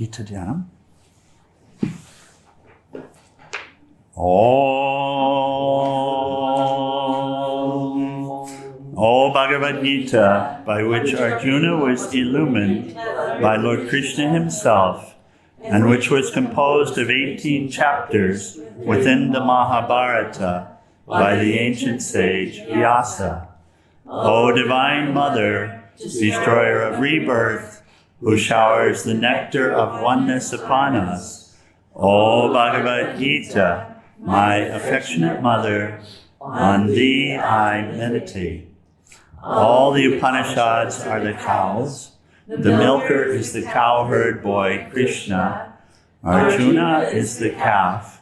Gita Dhyanam. O Bhagavad Gita, by which Arjuna was illumined by Lord Krishna himself, and which was composed of 18 chapters within the Mahabharata by the ancient sage Vyasa. O Divine Mother, destroyer of rebirth, who showers the nectar of oneness upon us. O Bhagavad Gita, my affectionate mother, on thee I meditate. All the Upanishads are the cows. The milker is the cowherd boy Krishna. Arjuna is the calf.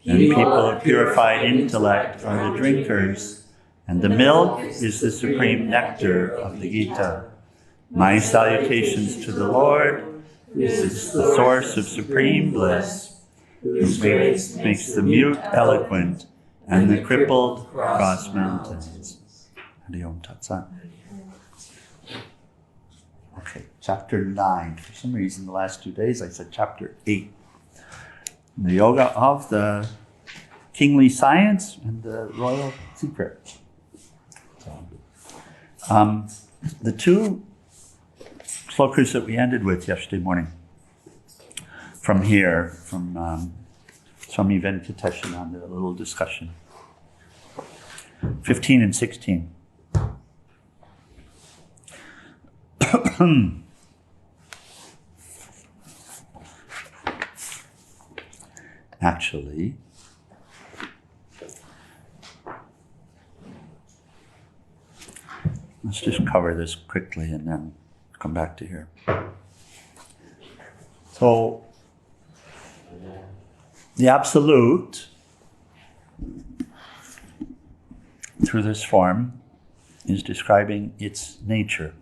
And people of purified intellect are the drinkers. And the milk is the supreme nectar of the Gita. My salutations to the Lord. This is the source of supreme bliss, who makes the mute eloquent and the crippled cross mountains. Hari Om Tat Sat. Okay, chapter 9. For some reason, the last 2 days I said chapter 8. The yoga of the kingly science and the royal secret. So, the two slokas that we ended with yesterday morning, from here, from Swami Venkatesananda, a little discussion. 15 and 16. Actually, let's just cover this quickly and then come back to here. So, the Absolute, through this form, is describing its nature.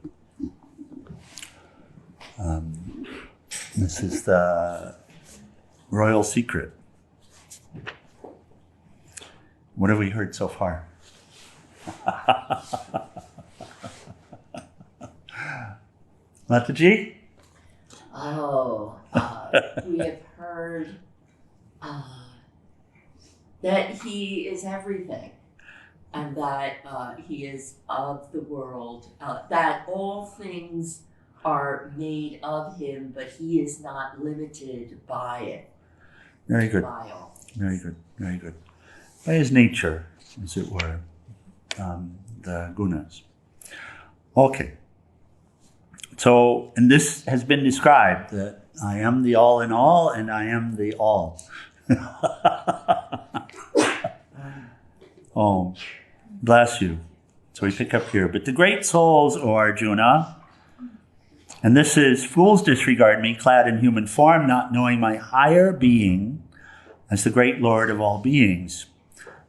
This is the royal secret. What have we heard so far? Mataji? We have heard that he is everything, and that he is of the world, that all things are made of him, but he is not limited by it. Very good. Very good. Very good. By his nature, as it were, the gunas. Okay. So, and this has been described, that I am the all in all, and I am the all. Oh, bless you. So we pick up here. But the great souls, O Arjuna, and this is, fools disregard me, clad in human form, not knowing my higher being as the great Lord of all beings.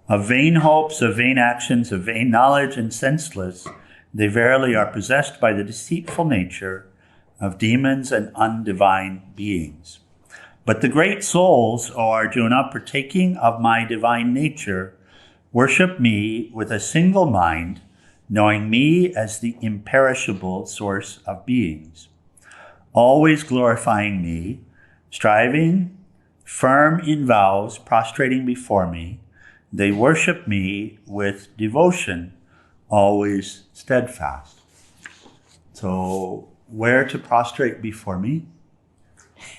Of vain hopes, of vain actions, of vain knowledge, and senseless, they verily are possessed by the deceitful nature of demons and undivine beings. But the great souls, O Arjuna, partaking of my divine nature, worship me with a single mind, knowing me as the imperishable source of beings, always glorifying me, striving, firm in vows, prostrating before me. They worship me with devotion, always steadfast. So, where to prostrate before me?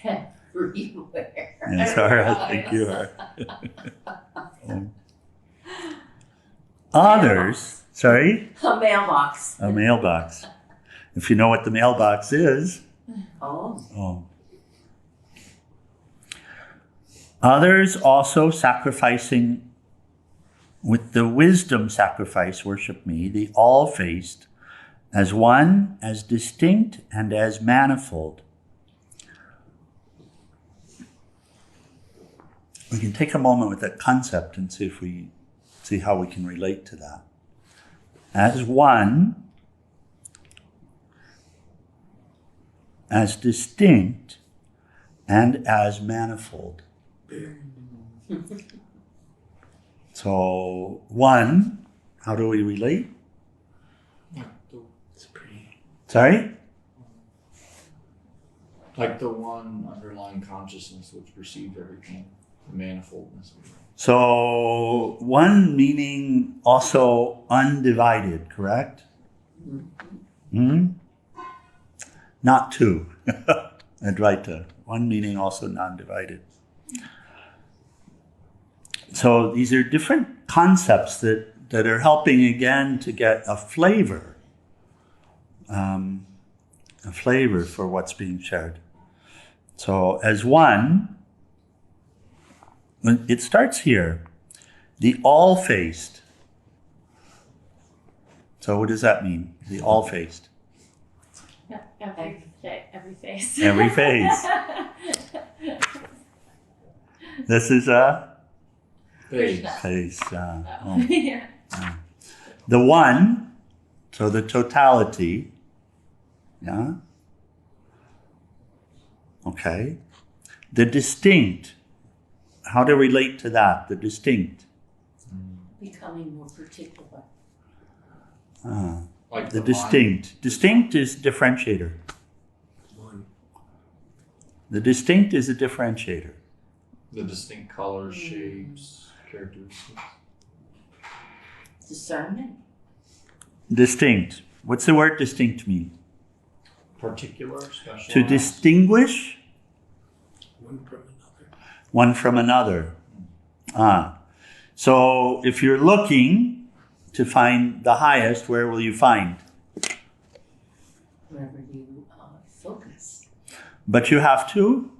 Everywhere. Yes, all right, thank you. Others, sorry? A mailbox. A mailbox. If you know what the mailbox is. Oh. Others also sacrificing with the wisdom sacrifice worship me, the all-faced, as one, as distinct, and as manifold. We can take a moment with that concept and see how we can relate to that. As one, as distinct, and as manifold. So, one, how do we relate? Sorry? Like the one underlying consciousness which perceived everything, the manifoldness of it. So one meaning also undivided, correct? Hmm? Not two. Advaita. One meaning also non-divided. So these are different concepts that are helping again to get a flavor for what's being shared. So as one, it starts here, the all-faced. So what does that mean? The all-faced. Yeah, every face. Every face. This is a Krishna. face. Yeah. The one, so the totality. Yeah. Okay. The distinct. How to relate to that? The distinct. Becoming more particular. Like The mind. distinct. Distinct is differentiator. The distinct is a differentiator. The distinct colors, shapes, characteristics. Discernment. Distinct. What's the word distinct mean? Particular, special. To distinguish One from another. one from another. So if you're looking to find the highest, where will you find? Wherever you focus. But you have to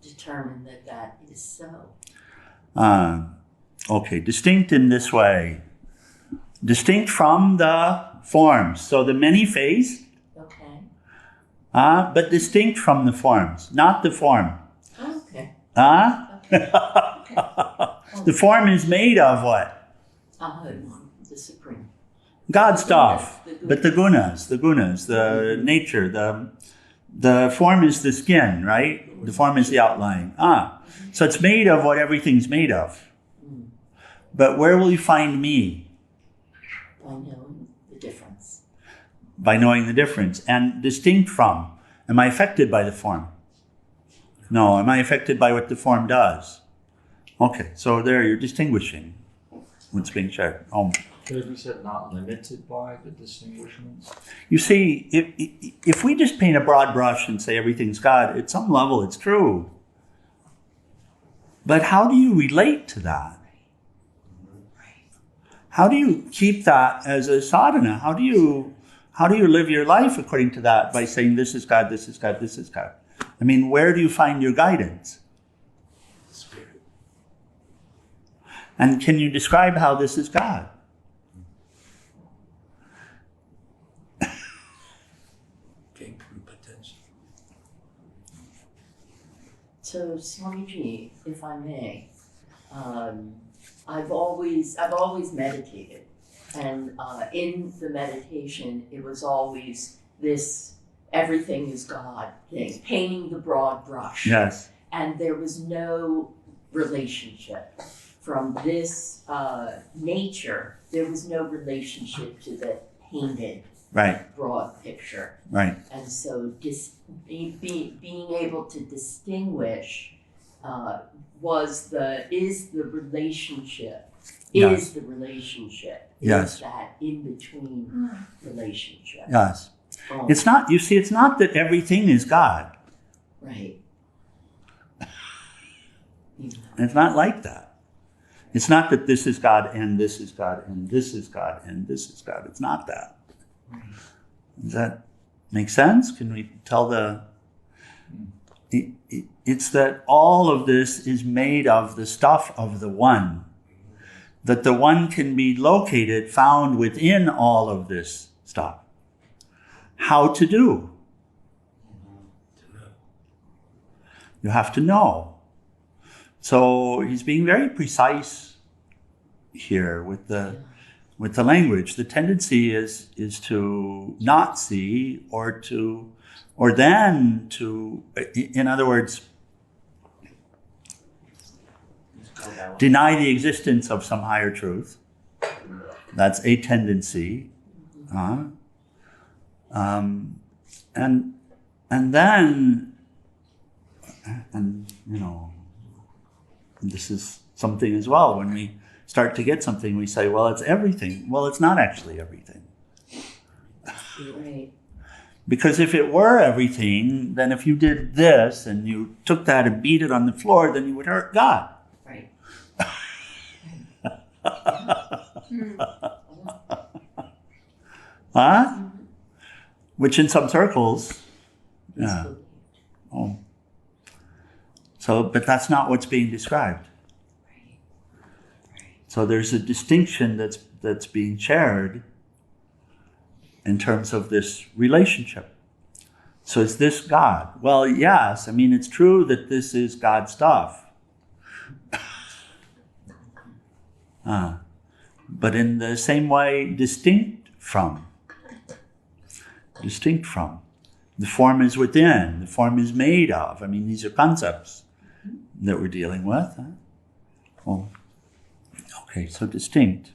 Determine that is so. okay, distinct in this way. Distinct from the forms. So the many-faced, Okay. but distinct from the forms, not the form. Okay. The form is made of what? The supreme. God stuff. The But the gunas, the nature, the form is the skin, right? The form is the outline. So it's made of what everything's made of. But where will you find me? By knowing the difference. By knowing the difference. And distinct from. Am I affected by the form? No. Am I affected by what the form does? Okay, so there you're distinguishing what's being shared. Because we said not limited by the distinguishments. You see, if we just paint a broad brush and say everything's God, at some level it's true. But how do you relate to that? How do you keep that as a sadhana? How do you live your life according to that by saying this is God, this is God, this is God? I mean, where do you find your guidance? Spirit. And can you describe how this is God? Came from potential. So Swamiji, if I may, I've always meditated, and in the meditation, it was always this everything is God thing, painting the broad brush. Yes. And there was no relationship from this nature. There was no relationship to the painted Right. broad picture. Right. And so being able to distinguish is the relationship. Yes. Is the relationship. Yes. Is that in-between relationship. Yes. It's not, you see, it's not that everything is God. Right. It's not like that. It's not that this is God and this is God and this is God and this is God. It's not that. Does that make sense? Can we tell it's that all of this is made of the stuff of the one. That the one can be located, found within all of this stuff. How to do? You have to know. So he's being very precise here with the language. The tendency is to not see or then to, in other words, deny the existence of some higher truth. That's a tendency. And then And, this is something as well. When we start to get something, we say, well, it's everything. Well, it's not actually everything. Right. Because if it were everything, then if you did this and you took that and beat it on the floor, then you would hurt God. Right. Huh? Which in some circles, yeah. Oh. So, but that's not what's being described. So there's a distinction that's being shared in terms of this relationship. So is this God? Well, yes. I mean, it's true that this is God's stuff. But in the same way, distinct from. Distinct from. The form is within. The form is made of. I mean, these are concepts that we're dealing with. Huh? Well, okay, so distinct.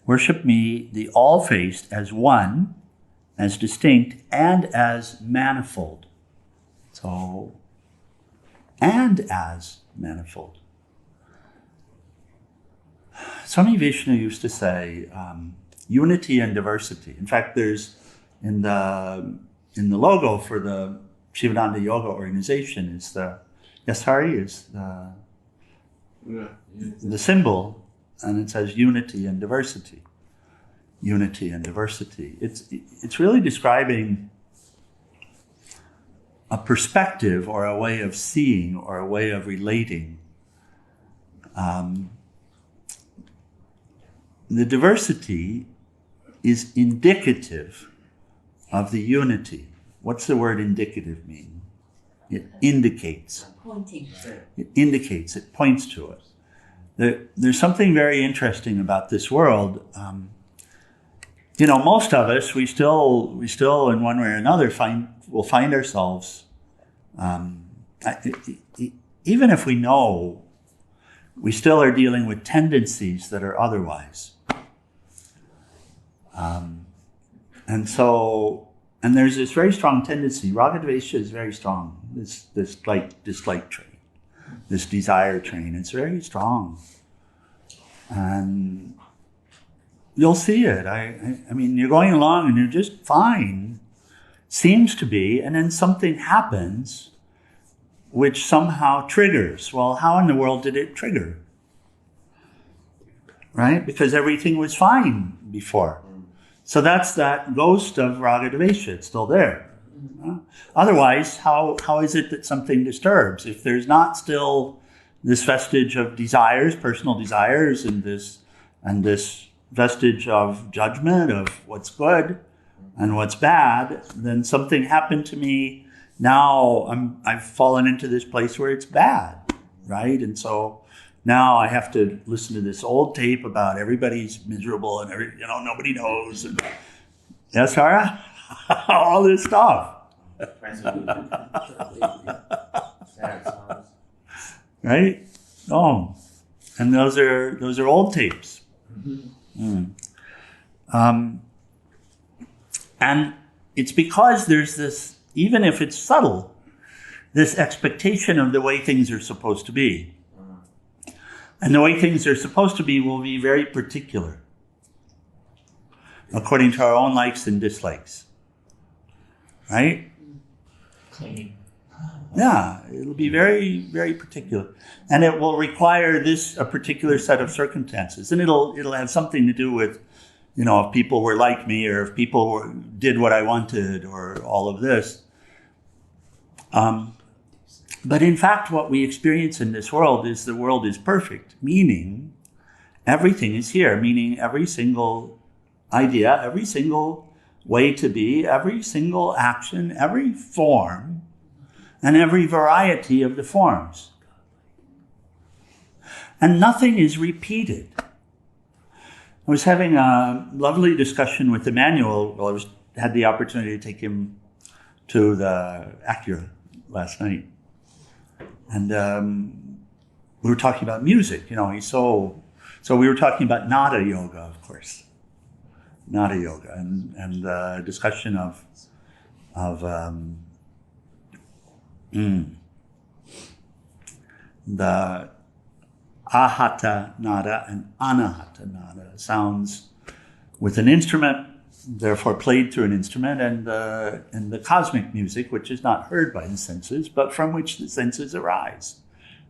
Worship me, the all-faced, as one, as distinct, and as manifold. So, and as manifold. Swami Vishnu used to say, unity and diversity. In fact, there's in the logo for the Shivananda Yoga organization is the symbol, and it says unity and diversity. Unity and diversity. It's really describing a perspective or a way of seeing or a way of relating. The diversity is indicative of the unity. What's the word indicative mean? It indicates. Pointing. It indicates, it points to it. There's something very interesting about this world. Most of us, we still in one way or another will find ourselves, even if we know, we still are dealing with tendencies that are otherwise. And there's this very strong tendency. Ragadvesha is very strong. This dislike train, this desire train. It's very strong, and you'll see it. I mean, you're going along and you're just fine, seems to be, and then something happens, which somehow triggers. Well, how in the world did it trigger? Right? Because everything was fine before. So that's that ghost of Ragadvesha. It's still there. Otherwise, how is it that something disturbs? If there's not still this vestige of desires, personal desires, and this vestige of judgment of what's good and what's bad, then something happened to me. Now I've fallen into this place where it's bad, right? And so now I have to listen to this old tape about everybody's miserable and nobody knows. And, yes, Sarah? All this stuff. Right? Oh, and those are old tapes. And it's because there's this, even if it's subtle, this expectation of the way things are supposed to be. And the way things are supposed to be will be very particular, according to our own likes and dislikes. Right? Clean. Yeah, it'll be very, very particular. And it will require a particular set of circumstances. And it'll have something to do with, if people were like me or if people did what I wanted or all of this. But in fact, what we experience in this world is the world is perfect, meaning everything is here, meaning every single idea, every single way to be, every single action, every form, and every variety of the forms. And nothing is repeated. I was having a lovely discussion with Emmanuel. Well, had the opportunity to take him to the Acura last night. And we were talking about music. He's so we were talking about Nada yoga, of course. Nada yoga and the discussion of The ahata nada and anahata nada sounds with an instrument, therefore played through an instrument, and the cosmic music, which is not heard by the senses, but from which the senses arise,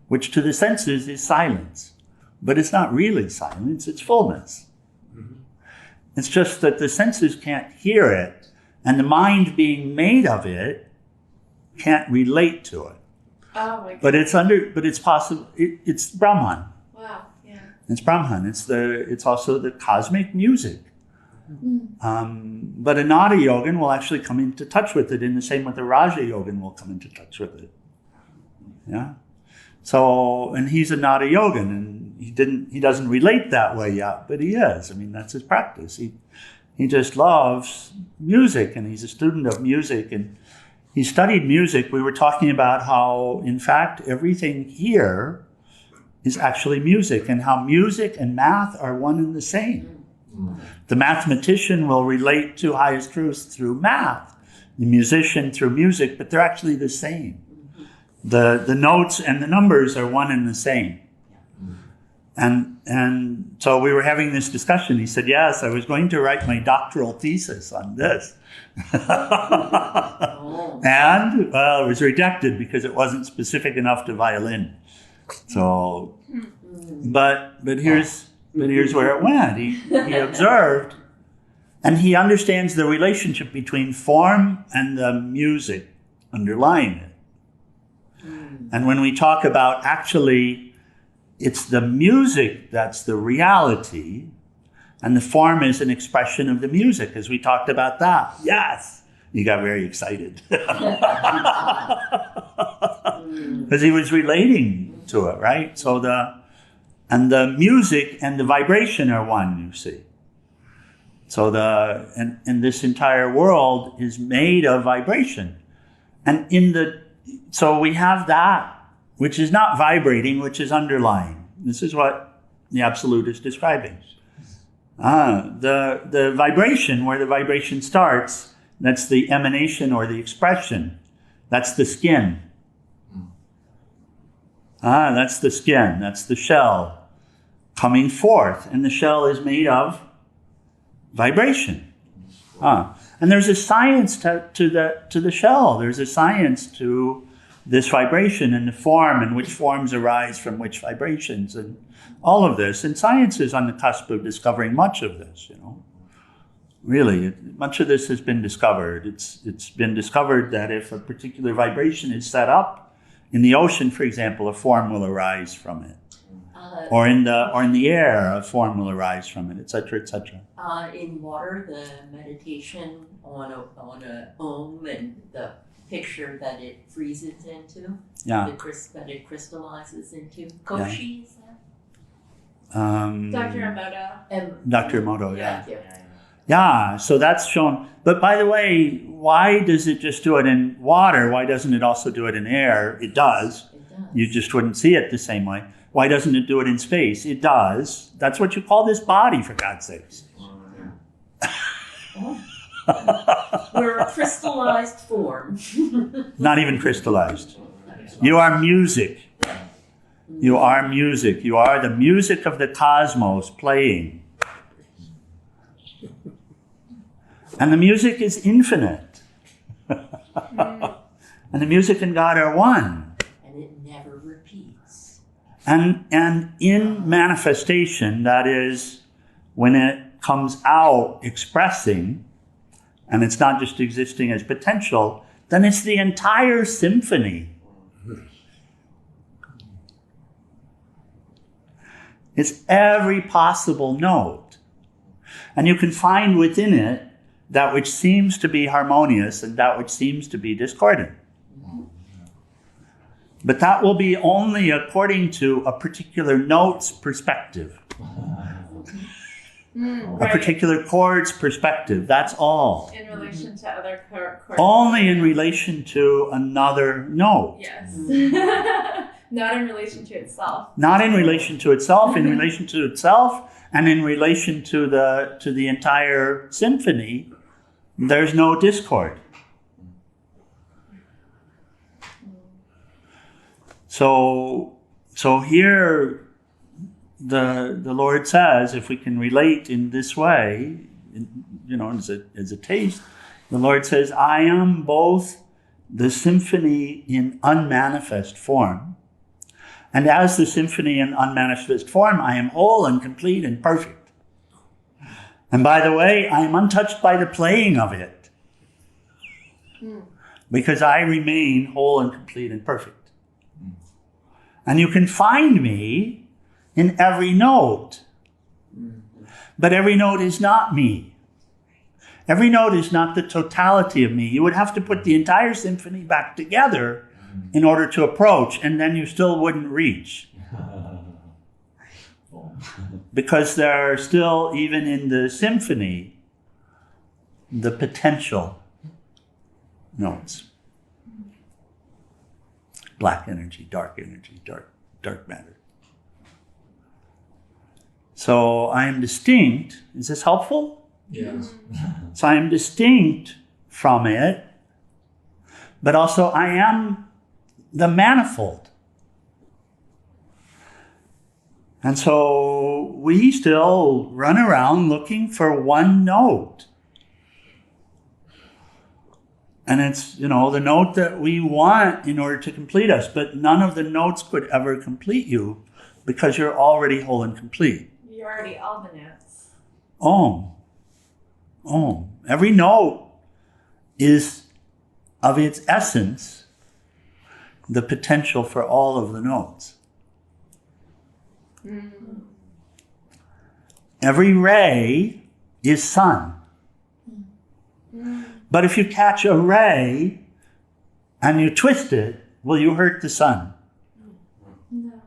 which to the senses is silence. But it's not really silence, it's fullness. It's just that the senses can't hear it, and the mind being made of it can't relate to it. Oh my god. But it's possible. It's Brahman. Wow. Yeah. It's Brahman. It's also the cosmic music. But a Nada Yogan will actually come into touch with it, in the same way the Raja Yogan will come into touch with it. Yeah. So, and he's a Nada Yogan, and he doesn't relate that way yet, but he is. I mean, that's his practice. He just loves music, and he's a student of music, and he studied music. We were talking about how, in fact, everything here is actually music, and how music and math are one and the same. The mathematician will relate to highest truths through math, the musician through music, but they're actually the same. The notes and the numbers are one and the same. And so we were having this discussion. He said, yes, I was going to write my doctoral thesis on this. And, well, it was rejected because it wasn't specific enough to violin. So, but here's where it went. He observed, and he understands the relationship between form and the music underlying it. And when we talk about actually, it's the music that's the reality, and the form is an expression of the music, as we talked about that. Yes! You got very excited. Because he was relating to it, right? So the music and the vibration are one, you see. So and this entire world is made of vibration. And so we have that, which is not vibrating, which is underlying. This is what the Absolute is describing. The vibration, where the vibration starts, that's the emanation or the expression. That's the skin. That's the skin. That's the shell coming forth. And the shell is made of vibration. And there's a science to the shell. There's a science to this vibration and the form, and which forms arise from which vibrations, and all of this. And science is on the cusp of discovering much of this, Really, much of this has been discovered. It's been discovered that if a particular vibration is set up in the ocean, for example, a form will arise from it. Or in the air, a form will arise from it, etc., etc. In water, the meditation on a Om and the picture that it freezes into, Yeah. that it crystallizes into. Koshi, is that? Dr. Emoto. Dr. Emoto, yeah. Thank you. Yeah, so that's shown. But by the way, why does it just do it in water? Why doesn't it also do it in air? It does. It does. You just wouldn't see it the same way. Why doesn't it do it in space? It does. That's what you call this body, for God's sakes. We're a crystallized form. Not even crystallized. You are music. You are music. You are the music of the cosmos playing. And the music is infinite. And the music and God are one. And it never repeats. And in manifestation, that is, when it comes out expressing, and it's not just existing as potential, then it's the entire symphony. It's every possible note. And you can find within it that which seems to be harmonious and that which seems to be discordant. But that will be only according to a particular note's perspective. A particular chord's perspective. That's all. In relation to other chords. Only in relation to another note. Yes. Not in relation to itself. Not in relation to itself, in relation to itself, and in relation to the entire symphony. There's no discord. So here the Lord says, if we can relate in this way, as a taste, the Lord says, I am both the symphony in unmanifest form, and as the symphony in unmanifest form, I am whole and complete and perfect. And by the way, I am untouched by the playing of it, because I remain whole and complete and perfect. And you can find me in every note, but every note is not me. Every note is not the totality of me. You would have to put the entire symphony back together in order to approach, and then you still wouldn't reach. Because there are still, even in the symphony, the potential notes. Black energy, dark matter. So I am distinct. Is this helpful? Yes. So I am distinct from it, but also I am the manifold. And so we still run around looking for one note. And it's, the note that we want in order to complete us, but none of the notes could ever complete you because you're already whole and complete. You're already all the notes. Om. Every note is, of its essence, the potential for all of the notes. Every ray is sun. But if you catch a ray and you twist it, will you hurt the sun? No.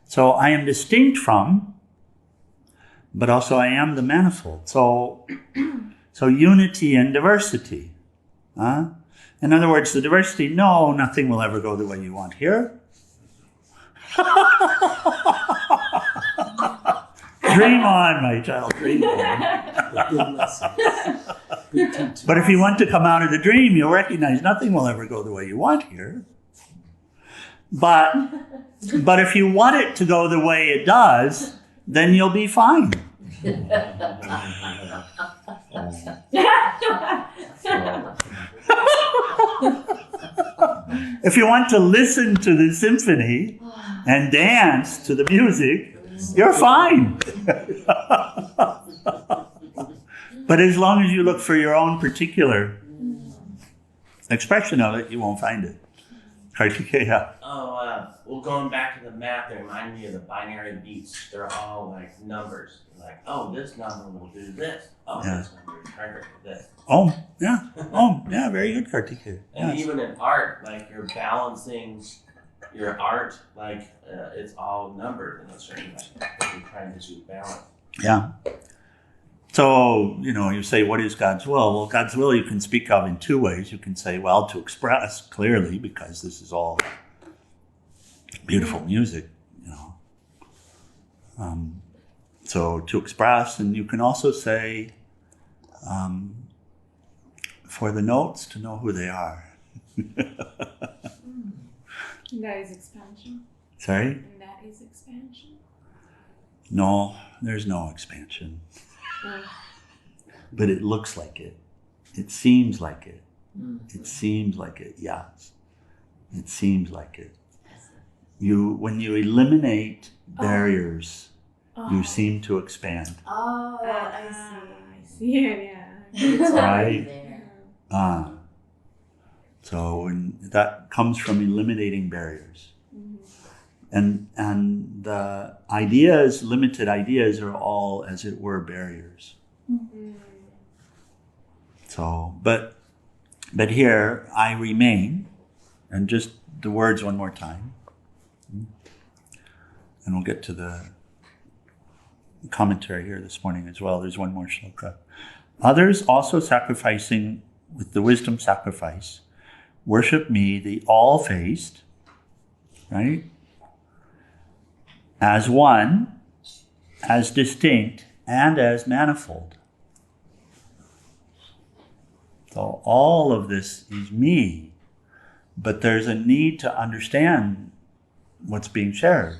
So I am distinct from, but also I am the manifold. So unity and diversity. In other words, the diversity, no, nothing will ever go the way you want here. Dream on, my child, dream on. Good lesson. Good teaching. But if you want to come out of the dream, you'll recognize nothing will ever go the way you want here. But if you want it to go the way it does, then you'll be fine. If you want to listen to the symphony and dance to the music, you're fine. But as long as you look for your own particular expression of it, you won't find it. Kartikeya. Well, going back to the math, it reminded me of the binary beats. They're all like numbers. Like, oh, this number will do this. Oh, Yeah. this number is perfect for this. Yeah, very good, Kartikeya. And Yes. even in art, like you're balancing your art, like it's all numbered in a certain way. Like, you're trying to achieve balance. Yeah. So, you say, what is God's will? Well, God's will you can speak of in two ways. You can say, well, to express clearly, because this is all beautiful music, So to express, and you can also say, for the notes to know who they are. That is expansion. Sorry? And that is expansion. No, there's no expansion. But it looks like it. It seems like it. It seems like it, yes. It seems like it. When you eliminate barriers, you seem to expand. Oh, I see it, yeah. It's already Right. there. So when that comes from eliminating barriers. And the ideas, limited ideas, are all, as it were, barriers. So, but here, I remain, and just the words one more time. And we'll get to the commentary here this morning as well. There's one more shloka. Others also sacrificing with the wisdom sacrifice, worship me, the all-faced, right? As one, as distinct, and as manifold. So all of this is me, but there's a need to understand what's being shared.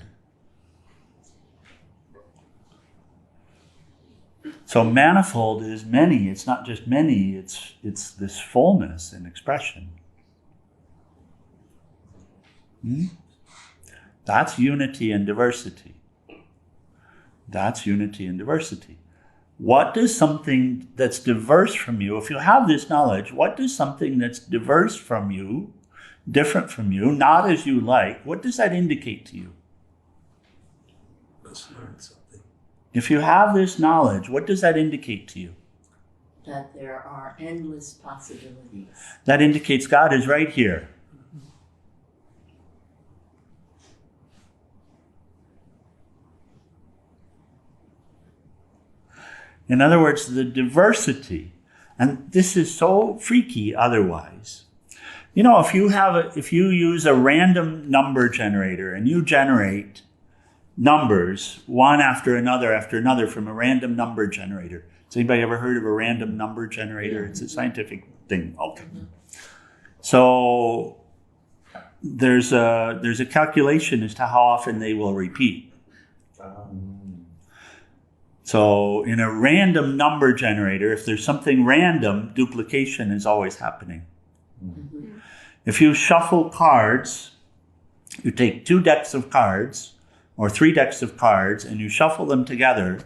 So manifold is many. It's not just many, it's this fullness in expression. That's unity and diversity. That's unity and diversity. What does something that's diverse from you, if you have this knowledge, what does something that's diverse from you, different from you, not as you like, what does that indicate to you? Let's learn something. If you have this knowledge, what does that indicate to you? That there are endless possibilities. That indicates God is right here. In other words, the diversity, and this is so freaky otherwise. You know, if you use a random number generator and you generate numbers one after another from a random number generator. Has anybody ever heard of a random number generator? It's a scientific thing. Okay. So there's a calculation as to how often they will repeat. So in a random number generator, if there's something random, duplication is always happening. If you shuffle cards, you take 2 decks of cards or 3 decks of cards and you shuffle them together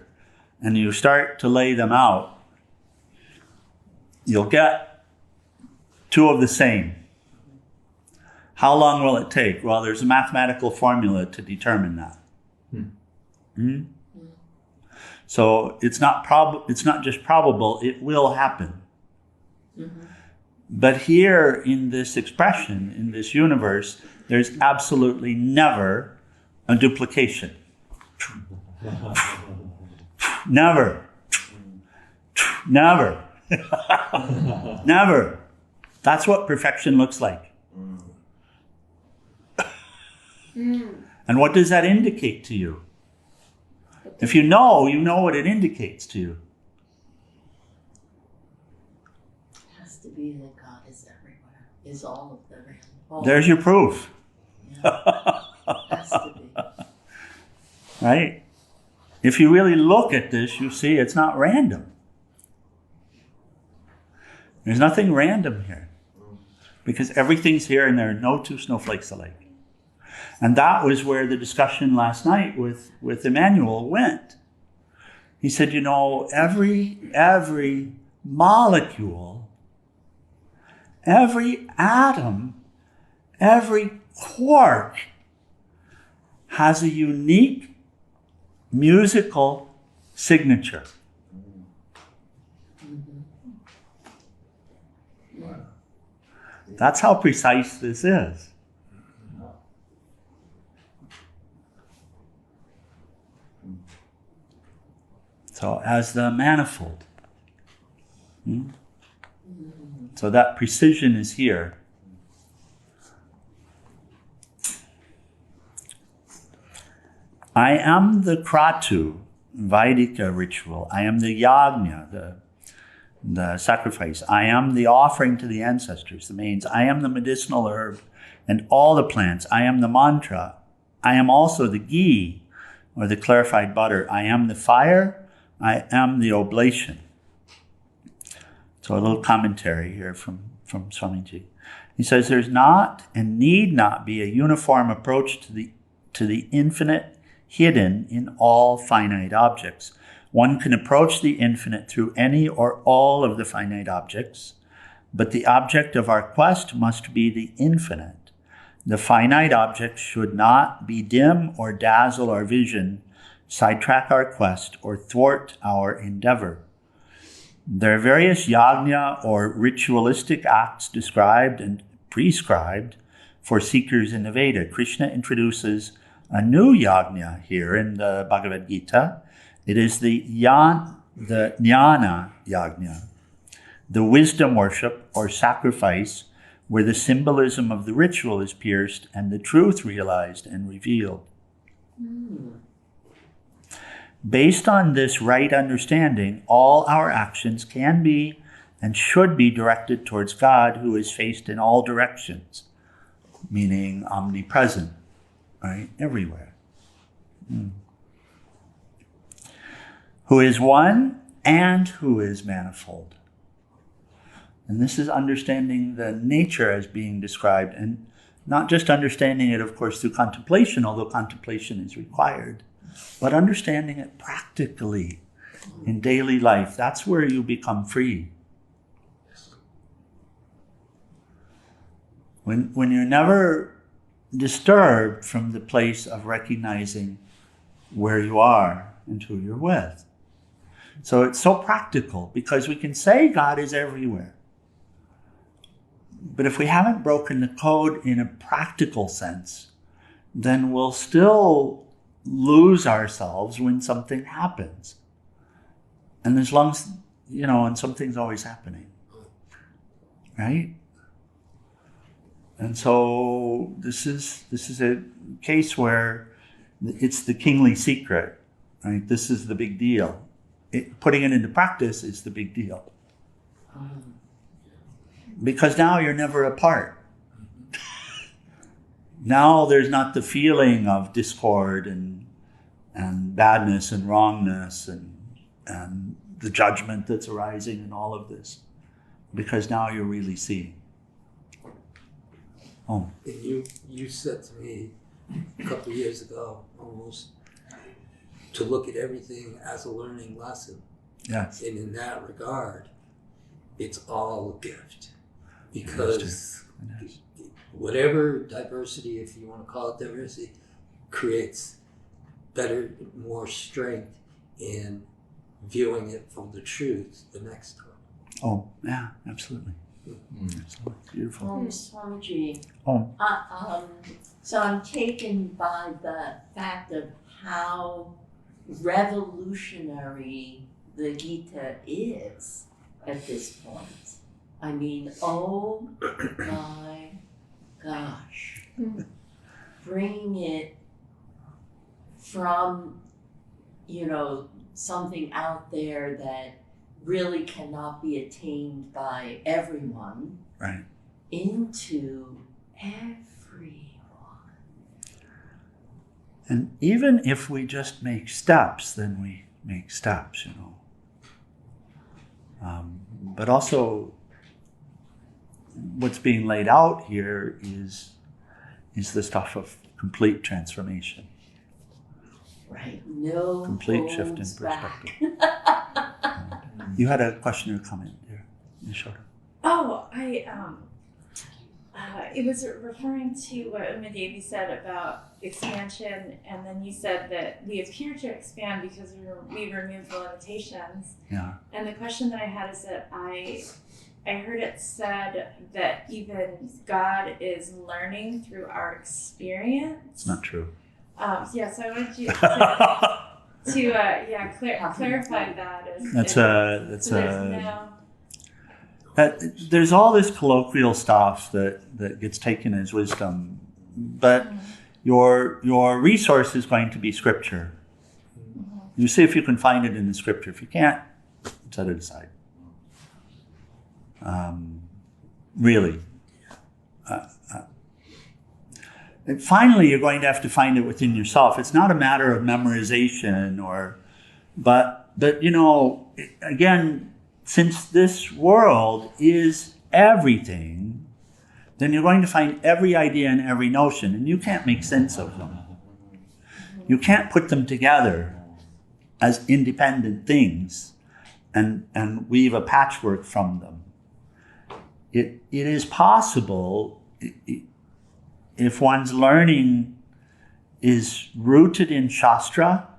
and you start to lay them out, you'll get 2 of the same. How long will it take? Well, there's a mathematical formula to determine that. So it's not just probable, it will happen. But here in this expression, in this universe, there's absolutely never a duplication. Never. Never. Never. That's what perfection looks like. And what does that indicate to you? If you know what it indicates to you. It has to be that God is everywhere. Is all of them. There's your proof. Yeah. Has to be. Right? If you really look at this, you see it's not random. There's nothing random here. Because everything's here and there are no 2 snowflakes alike. And that was where the discussion last night with Emmanuel went. He said, you know, every molecule, every atom, every quark has a unique musical signature. That's how precise this is. So as the manifold. So that precision is here. I am the Kratu, Vaidika ritual. I am the yajna, the sacrifice. I am the offering to the ancestors, the mains. I am the medicinal herb and all the plants. I am the mantra. I am also the ghee, or the clarified butter. I am the fire. I am the oblation. So a little commentary here from Swamiji. He says there's not and need not be a uniform approach to the infinite hidden in all finite objects. One can approach the infinite through any or all of the finite objects, but the object of our quest must be the infinite. The finite objects should not be dim or dazzle our vision, sidetrack our quest, or thwart our endeavor. There are various yajna or ritualistic acts described and prescribed for seekers in the Veda. Krishna introduces a new yajna here in the Bhagavad Gita. It is the jnana yajna, the wisdom worship or sacrifice where the symbolism of the ritual is pierced and the truth realized and revealed. Based on this right understanding, all our actions can be and should be directed towards God, who is faced in all directions, meaning omnipresent, right? Everywhere. Who is one and who is manifold. And this is understanding the nature as being described, and not just understanding it, of course, through contemplation, although contemplation is required, but understanding it practically in daily life. That's where you become free. When you're never disturbed from the place of recognizing where you are and who you're with. So it's so practical, because we can say God is everywhere. But if we haven't broken the code in a practical sense, then we'll still lose ourselves when something happens. And as long as, and something's always happening. Right? And so this is a case where it's the kingly secret, right? This is the big deal. Putting it into practice is the big deal. Because now you're never apart. Now there's not the feeling of discord and badness and wrongness and the judgment that's arising in all of this. Because now you're really seeing. Oh. And you said to me a couple of years ago, almost, to look at everything as a learning lesson. Yes. And in that regard, it's all a gift. Because whatever diversity, if you want to call it diversity, creates better, more strength in viewing it from the truth the next time. Oh, yeah, absolutely. Absolutely. Beautiful. Swamiji. Oh. So I'm taken by the fact of how revolutionary the Gita is at this point. I mean, oh my gosh. Bringing it from, something out there that really cannot be attained by everyone, right, into everyone. And even if we just make steps, then we make steps, but also what's being laid out here is the stuff of complete transformation. Right. No complete shift in perspective. You had a question or comment there, Nishoda? Oh, it was referring to what Umadevi said about expansion, and then you said that we appear to expand because we remove the limitations. Yeah. And the question that I had is that I heard it said that even God is learning through our experience. It's not true. So I wanted you to clarify that. There's all this colloquial stuff that gets taken as wisdom, but your resource is going to be scripture. You see if you can find it in the scripture. If you can't, set it aside. Really. And finally, you're going to have to find it within yourself. It's not a matter of memorization but again, since this world is everything, then you're going to find every idea and every notion, and you can't make sense of them. You can't put them together as independent things and weave a patchwork from them. It is possible, if one's learning is rooted in Shastra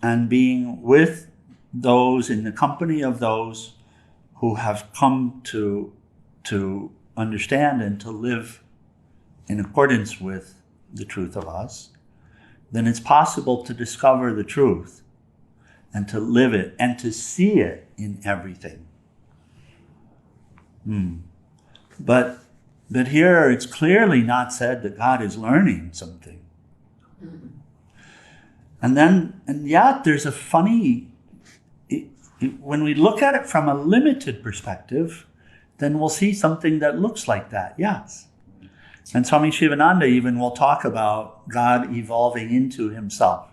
and being with those, in the company of those who have come to understand and to live in accordance with the truth of us, then it's possible to discover the truth and to live it and to see it in everything. But here it's clearly not said that God is learning something. And yet there's a funny, when we look at it from a limited perspective, then we'll see something that looks like that, yes. And Swami Shivananda even will talk about God evolving into himself.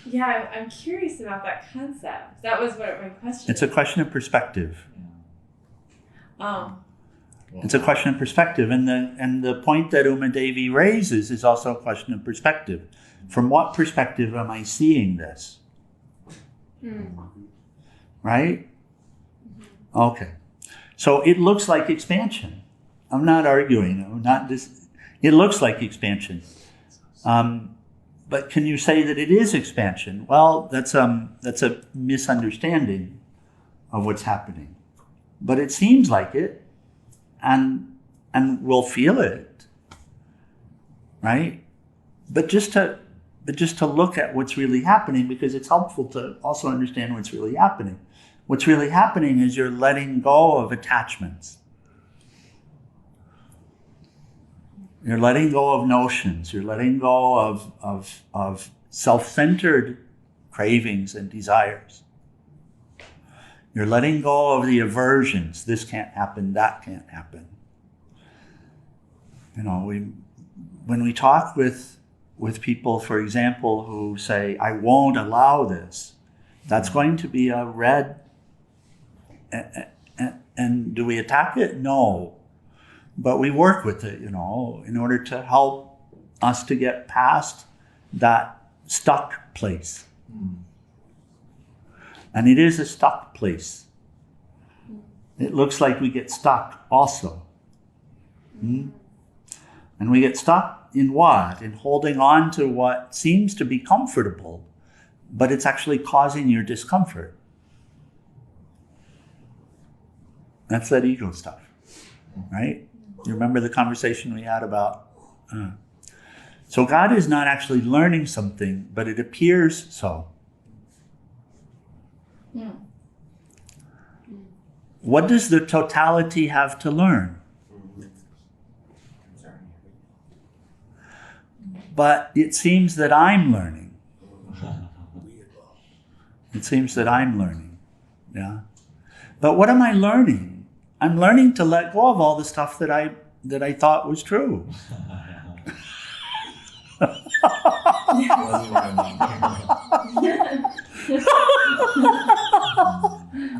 Yeah, I'm curious about that concept. That was what my question It's a question of perspective. It's a question of perspective. And the point that Uma Devi raises is also a question of perspective. From what perspective am I seeing this? Right? Okay. So it looks like expansion. I'm not arguing. It looks like expansion. But can you say that it is expansion? Well, that's a misunderstanding of what's happening. But it seems like it, and we'll feel it, right? But just to look at what's really happening, because it's helpful to also understand what's really happening. What's really happening is you're letting go of attachments. You're letting go of notions. You're letting go of self-centered cravings and desires. You're letting go of the aversions. This can't happen, that can't happen. You know, when we talk with people, for example, who say, I won't allow this, that's going to be a red. And do we attack it? No. But we work with it, in order to help us to get past that stuck place. And it is a stuck place. It looks like we get stuck also. And we get stuck in what? In holding on to what seems to be comfortable, but it's actually causing your discomfort. That's that ego stuff, right? You remember the conversation we had about... So God is not actually learning something, but it appears so. What does the totality have to learn? But it seems that I'm learning. It seems that I'm learning. Yeah. But what am I learning? I'm learning to let go of all the stuff that I thought was true.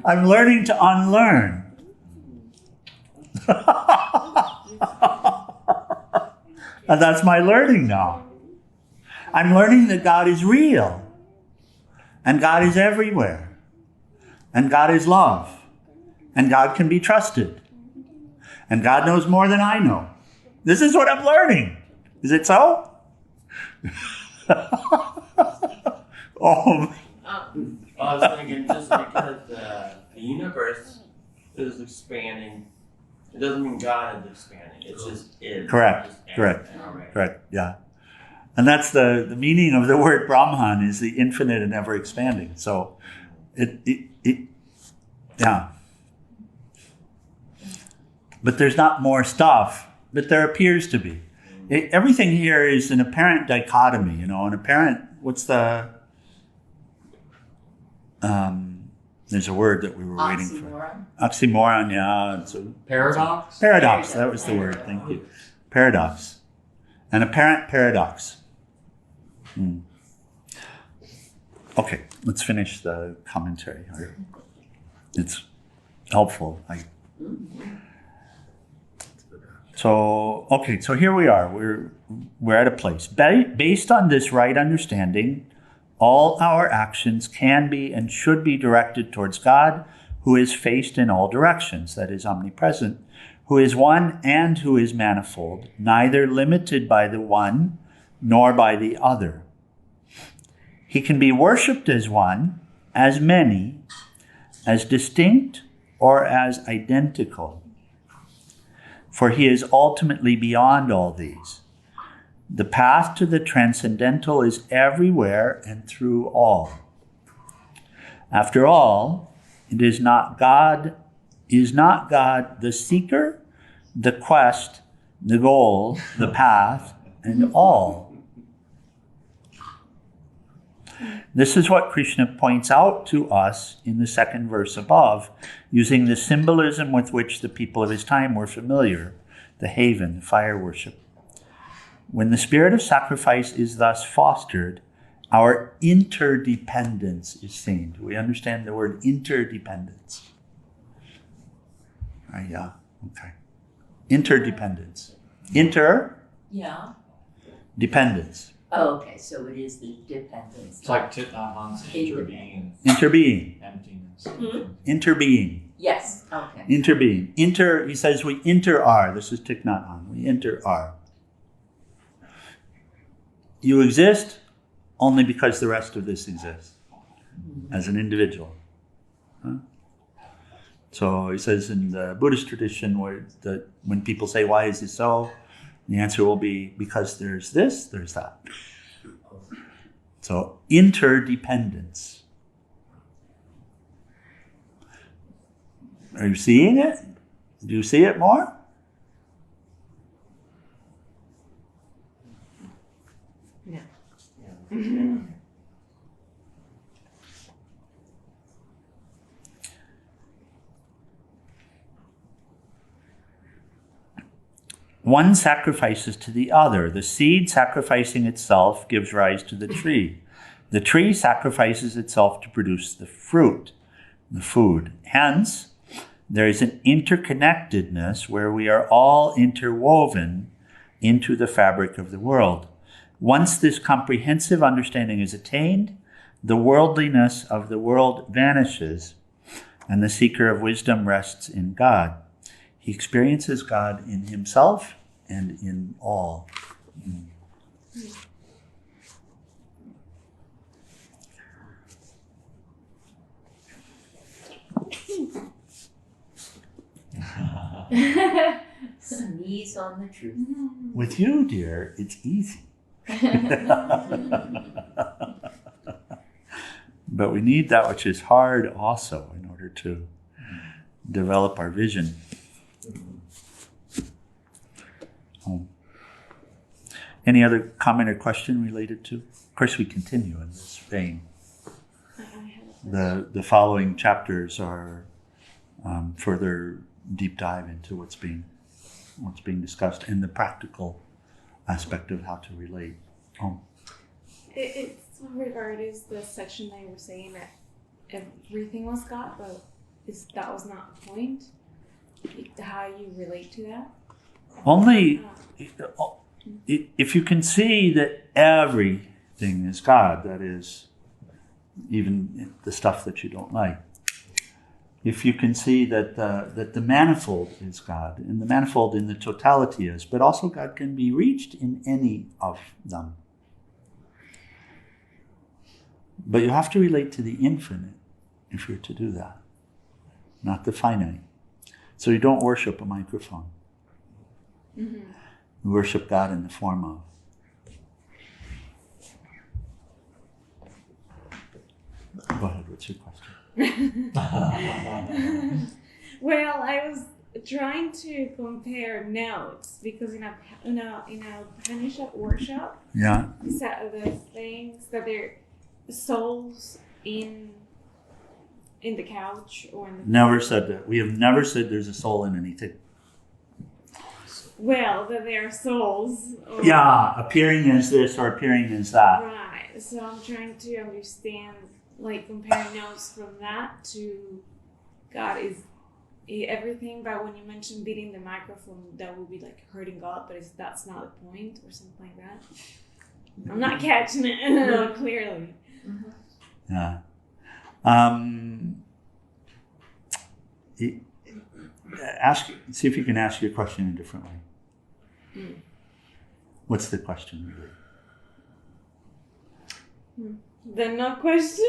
I'm learning to unlearn. And that's my learning now. I'm learning that God is real. And God is everywhere. And God is love. And God can be trusted. And God knows more than I know. This is what I'm learning. Is it so? Oh. I was thinking just because the universe is expanding, it doesn't mean God is expanding. It just is. Correct. Correct. Yeah. And that's the meaning of the word Brahman, is the infinite and ever expanding. So yeah. But there's not more stuff, but there appears to be. Everything here is an apparent dichotomy, an apparent, what's the, there's a word that we were waiting for. Oxymoron, yeah. Paradox? Paradox, that was the word, thank you. Paradox. An apparent paradox. Okay, let's finish the commentary. It's helpful. So here we are. We're at a place. Based on this right understanding, all our actions can be and should be directed towards God, who is faced in all directions, that is omnipresent, who is one and who is manifold, neither limited by the one nor by the other. He can be worshipped as one, as many, as distinct, or as identical. For he is ultimately beyond all these. The path to the transcendental is everywhere and through all. After all, is not God the seeker, the quest, the goal, the path, and all? This is what Krishna points out to us in the second verse above, using the symbolism with which the people of his time were familiar, the haven, fire worship. When the spirit of sacrifice is thus fostered, our interdependence is seen. Do we understand the word interdependence? Yeah, okay. Interdependence. Yeah. Dependence. Oh, okay, so it is the dependence. It's like Chitnahan's interbeing, Interbeing. emptiness. Interbeing. Yes, okay. Interbeing. He says we inter-are. This is Thich Nhat Hanh. We inter-are. You exist only because the rest of this exists as an individual. Huh? So he says in the Buddhist tradition, when people say, why is this so? The answer will be, because there's this, there's that. So interdependence. Are you seeing it? Do you see it more? One sacrifices to the other. The seed sacrificing itself gives rise to the tree. The tree sacrifices itself to produce the fruit, the food. Hence, there is an interconnectedness where we are all interwoven into the fabric of the world. Once this comprehensive understanding is attained, the worldliness of the world vanishes, and the seeker of wisdom rests in God. He experiences God in himself and in all. Sneeze on the truth. With you, dear, it's easy. But we need that which is hard also in order to develop our vision. Any other comment or question related to? Of course, we continue in this vein. The following chapters are further deep dive into what's being discussed and the practical aspect of how to relate. It's regarding the section that you were saying that everything was God, but that was not the point. How you relate to that? Only if you can see that everything is God, that is, even the stuff that you don't like. If you can see that the manifold is God, and the manifold in the totality is, but also God can be reached in any of them. But you have to relate to the infinite if you're to do that, not the finite. So you don't worship a microphone. Mm-hmm. You worship God in the form of. Go ahead, what's your question? Well, I was trying to compare notes because in a Upanishad workshop, yeah, the things that they're souls in the couch or in the never said that. We have never said there's a soul in anything. Well, that they are souls. Yeah, appearing as this or appearing as that. Right. So I'm trying to understand, like comparing notes from that to God is everything. But when you mentioned beating the microphone, that would be like hurting God, but that's not the point or something like that. I'm not catching it clearly. Yeah. See if you can ask your question in a different way. What's the question really? The no question?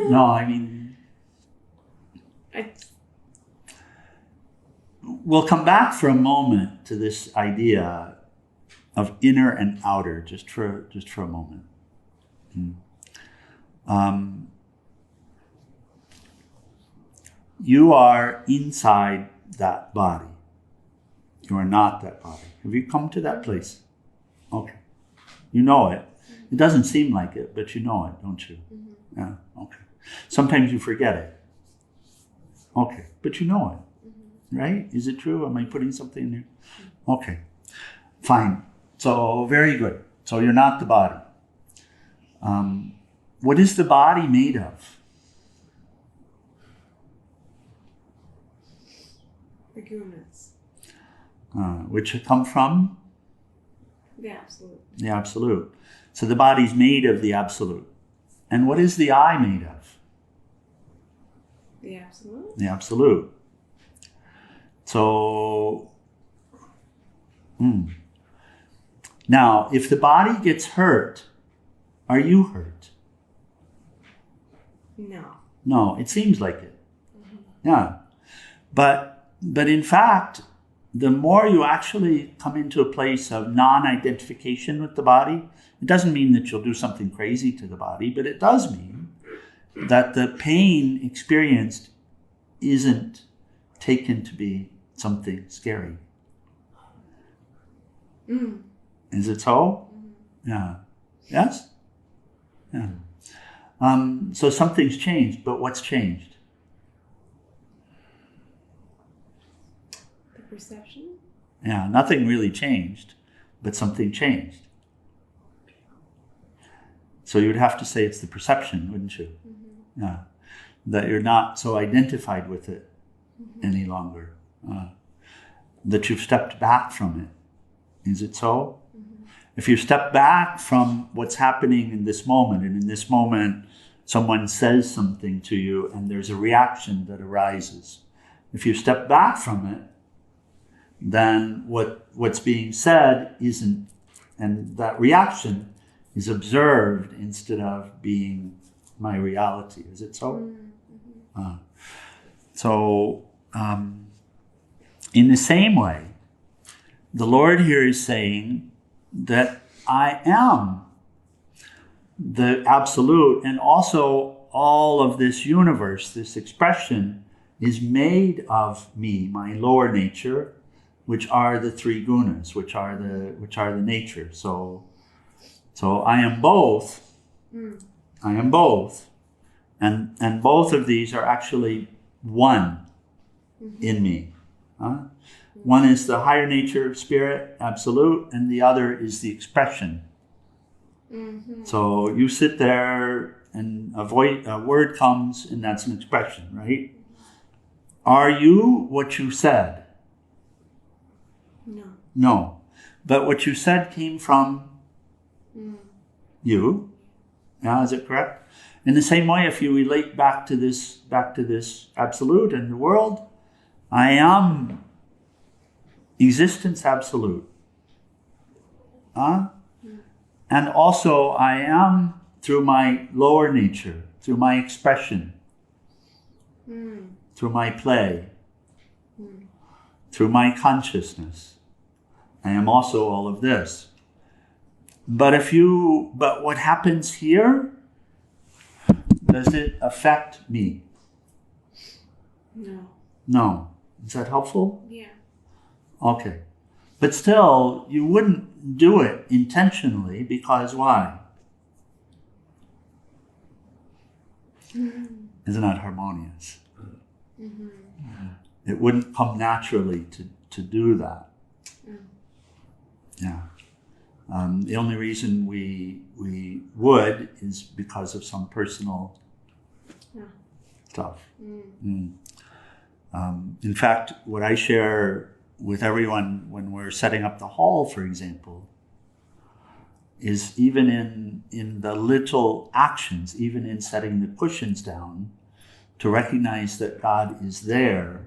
No, I mean... We'll come back for a moment to this idea of inner and outer, just for a moment. You are inside that body. You are not that body. Have you come to that place? Okay. You know it. It doesn't seem like it, but you know it, don't you? Mm-hmm. Yeah, okay. Sometimes you forget it. Okay, but you know it, right? Is it true? Am I putting something in there? Okay, fine. So, very good. So you're not the body. What is the body made of? The gunas. Which come from? The absolute. The Absolute. So the body's made of the Absolute. And what is the I made of? The absolute. The Absolute. So, now, if the body gets hurt, are you hurt? No. No, it seems like it. Yeah. But in fact, the more you actually come into a place of non-identification with the body, it doesn't mean that you'll do something crazy to the body, but it does mean that the pain experienced isn't taken to be something scary. Is it so? Yeah. Yes? Yeah. So something's changed, but what's changed? The perception? Yeah, nothing really changed, but something changed. So you would have to say it's the perception, wouldn't you? Yeah. That you're not so identified with it any longer. That you've stepped back from it. Is it so? If you step back from what's happening in this moment, and in this moment someone says something to you and there's a reaction that arises. If you step back from it, then what's being said isn't, and that reaction is observed instead of being my reality. Is it so? In the same way, the Lord here is saying that I am the Absolute, and also all of this universe, this expression, is made of me, my lower nature, which are the three gunas, which are the nature. So I am both. I am both, and both of these are actually one in me. One is the higher nature, spirit, Absolute, and the other is the expression. So you sit there and a word comes and that's an expression, right? Are you what you said? No. No. But what you said came from you. Yeah, is it correct? In the same way, if you relate back to this Absolute and the world, I am existence Absolute. And also I am through my lower nature, through my expression, through my play, through my consciousness. I am also all of this. But what happens here, does it affect me? No. No. Is that helpful? Yeah. Okay. But still, you wouldn't do it intentionally, because why? Isn't that harmonious? It wouldn't come naturally to do that. Yeah. The only reason we would is because of some personal stuff. In fact, what I share with everyone when we're setting up the hall, for example, is even in the little actions, even in setting the cushions down, to recognize that God is there.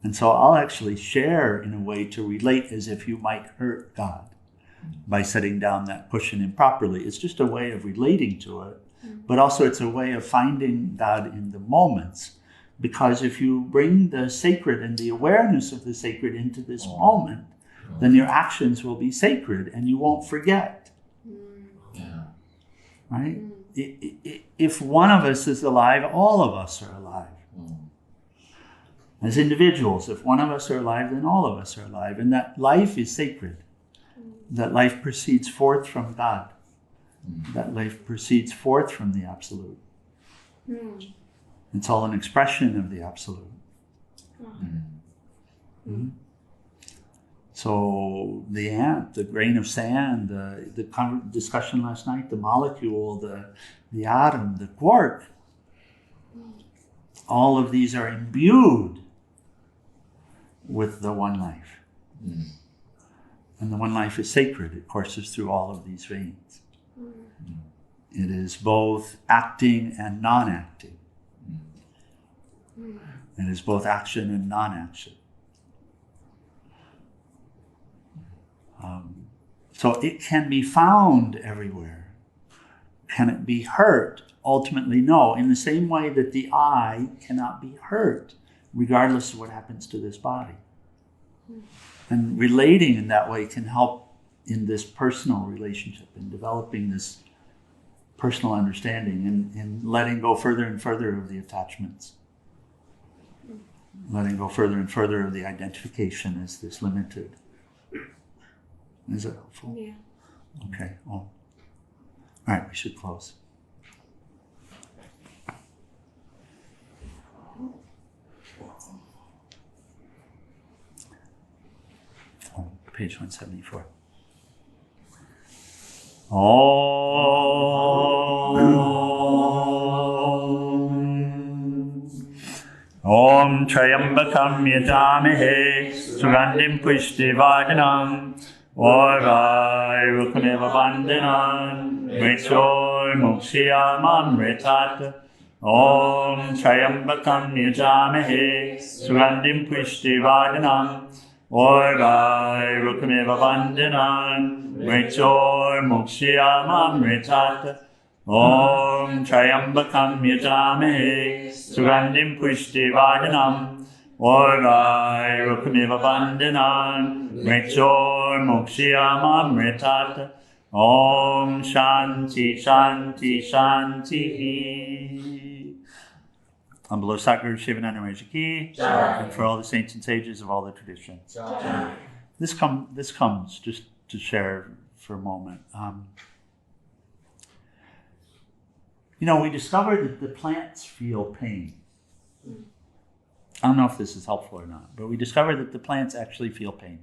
And so I'll actually share in a way to relate as if you might hurt God by setting down that cushion improperly. It's just a way of relating to it, but also it's a way of finding God in the moments. Because if you bring the sacred and the awareness of the sacred into this moment, then your actions will be sacred and you won't forget. Right? If one of us is alive, all of us are alive. As individuals, if one of us are alive, then all of us are alive. And that life is sacred. That life proceeds forth from God. That life proceeds forth from the Absolute. Mm. It's all an expression of the Absolute. So the ant, the grain of sand, the discussion last night, the molecule, the atom, the quark, all of these are imbued with the one life. And the one life is sacred. It courses through all of these veins. It is both acting and non-acting. It is both action and non-action. So it can be found everywhere. Can it be hurt? Ultimately, no. In the same way that the eye cannot be hurt, regardless of what happens to this body. And relating in that way can help in this personal relationship, in developing this personal understanding, and letting go further and further of the attachments. Letting go further and further of the identification as this limited. Is that helpful? Yeah. Okay. Well, all right, we should close. Oh, page 174. Om Trayambakam Yajamahe Sugandhim Pushtivardhanam Orvai Rukameva Bandhanam Mrityur Mukshiyamamritat Om Trayambakam Yajamahe Sugandhim Pushtivardhanam Orvai Rukameva Bandhanam Mrityur Mukshiyamamritat Om Trayambakam Yajamahe Sugandhim Pushtivardhanam Orvai Rukameva Bandhanam Mrityur Mukshiyamamritat Om Shanti Shanti Shanti. On below Sakura Shivananda Maharaj Ki, and for all the saints and sages of all the traditions. This comes just to share for a moment. We discovered that the plants feel pain. I don't know if this is helpful or not, but we discovered that the plants actually feel pain.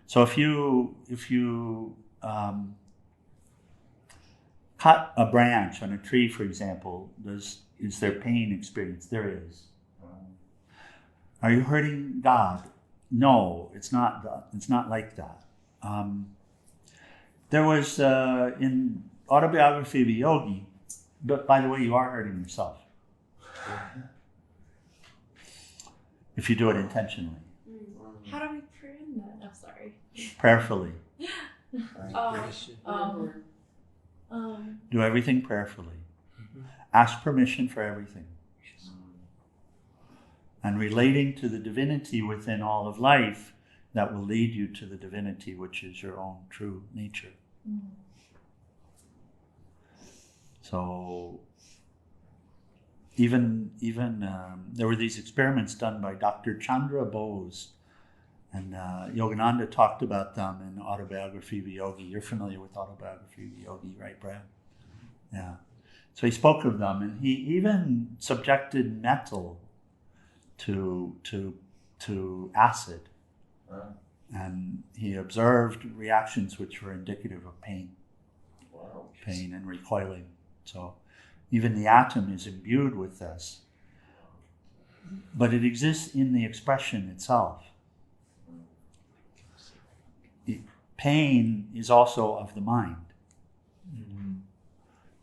So if you cut a branch on a tree, for example, is there pain experienced? There is. Are you hurting God? No, it's not like that. There was in Autobiography of a Yogi, but by the way, you are hurting yourself if you do it intentionally. How do we prevent that? I'm sorry. Prayerfully. Do everything prayerfully. Ask permission for everything. And relating to the divinity within all of life, that will lead you to the divinity which is your own true nature. So even there were these experiments done by Dr. Chandra Bose, and Yogananda talked about them in Autobiography of a Yogi. You're familiar with Autobiography of a Yogi, right, Brad? Yeah. So he spoke of them, and he even subjected metal to acid, and he observed reactions which were indicative of pain, pain and recoiling. So even the atom is imbued with this, but it exists in the expression itself. Pain is also of the mind.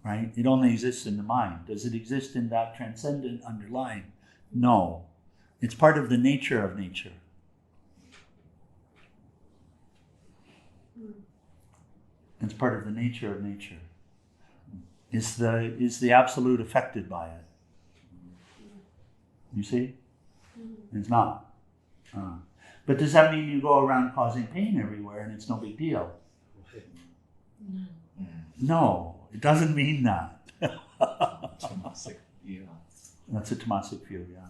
Right? It only exists in the mind. Does it exist in that transcendent underlying? No. It's part of the nature of nature. It's part of the nature of nature. Is the absolute affected by it? You see? It's not. But does that mean you go around causing pain everywhere and it's no big deal? No, it doesn't mean that. That's a Tamasic view, yeah.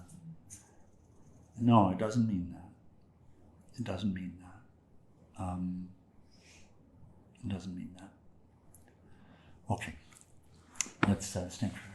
No, it doesn't mean that. It doesn't mean that. It doesn't mean that. Okay. Let's stand for